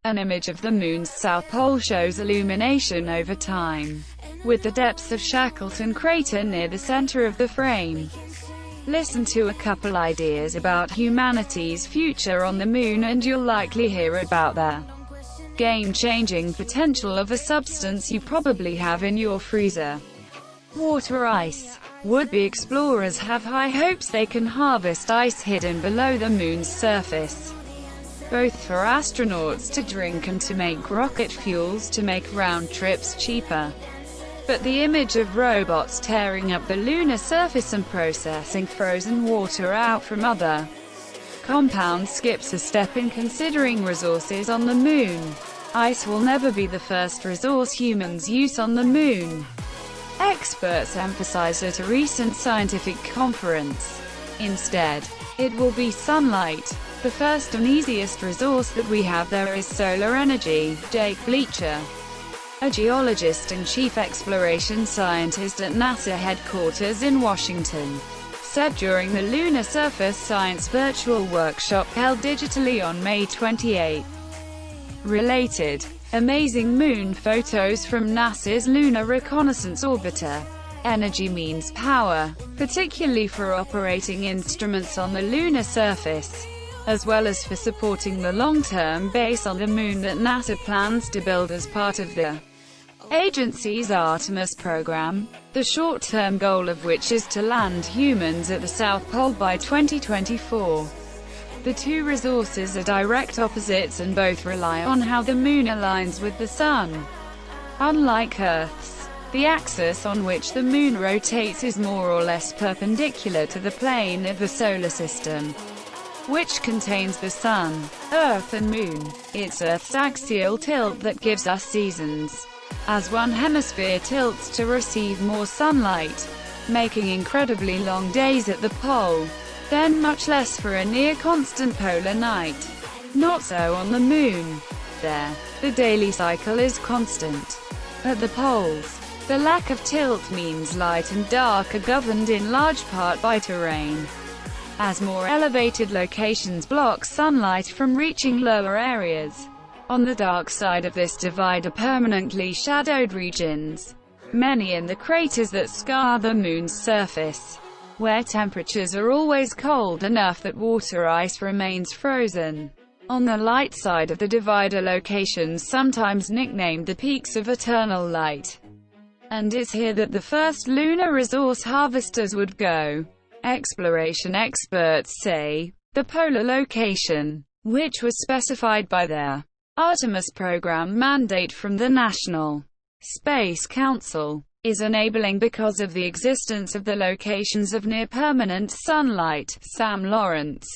An image of the moon's south pole shows illumination over time, with the depths of Shackleton crater near the center of the frame. Listen to a couple ideas about humanity's future on the moon and you'll likely hear about the game-changing potential of a substance you probably have in your freezer. Water ice. Would-be explorers have high hopes they can harvest ice hidden below the moon's surface, both for astronauts to drink and to make rocket fuels to make round trips cheaper. But the image of robots tearing up the lunar surface and processing frozen water out from other compounds skips a step in considering resources on the moon. Ice will never be the first resource humans use on the moon, experts emphasized at a recent scientific conference. Instead, it will be sunlight. The first and easiest resource that we have there is solar energy, Jake Bleacher, a geologist and chief exploration scientist at NASA headquarters in Washington, said during the Lunar Surface Science Virtual Workshop held digitally on May 28. Related. Amazing moon photos from NASA's Lunar Reconnaissance Orbiter. Energy means power, particularly for operating instruments on the lunar surface, as well as for supporting the long-term base on the moon that NASA plans to build as part of the agency's Artemis program, the short-term goal of which is to land humans at the South Pole by 2024. The two resources are direct opposites and both rely on how the moon aligns with the sun. Unlike Earth's, the axis on which the moon rotates is more or less perpendicular to the plane of the solar system, which contains the sun, Earth and Moon. It's Earth's axial tilt that gives us seasons, as one hemisphere tilts to receive more sunlight, making incredibly long days at the pole, then much less for a near-constant polar night. Not so on the moon. There, the daily cycle is constant. At the poles, the lack of tilt means light and dark are governed in large part by terrain, as more elevated locations block sunlight from reaching lower areas. On the dark side of this divide are permanently shadowed regions, many in the craters that scar the moon's surface, where temperatures are always cold enough that water ice remains frozen. On the light side of the divide are locations sometimes nicknamed the peaks of eternal light. And it's here that the first lunar resource harvesters would go. Exploration experts say the polar location, which was specified by their Artemis program mandate from the National Space Council, is enabling because of the existence of the locations of near-permanent sunlight. Sam Lawrence,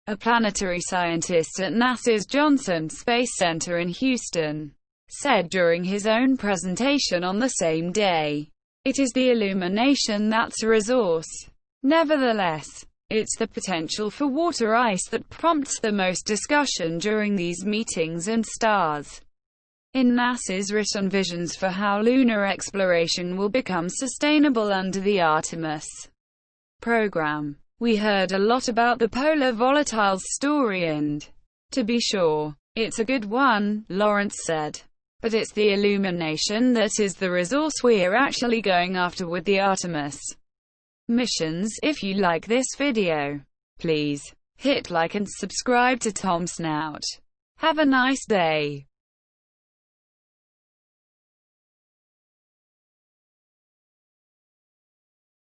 a planetary scientist at NASA's Johnson Space Center in Houston, said during his own presentation on the same day, "It is the illumination that's a resource. Nevertheless, it's the potential for water ice that prompts the most discussion during these meetings and stars in NASA's written visions for how lunar exploration will become sustainable under the Artemis program. We heard a lot about the polar volatiles story and, to be sure, it's a good one," Lawrence said. "But it's the illumination that is the resource we're actually going after with the Artemis missions." If you like this video, please hit like and subscribe to Tom Snout. Have a nice day.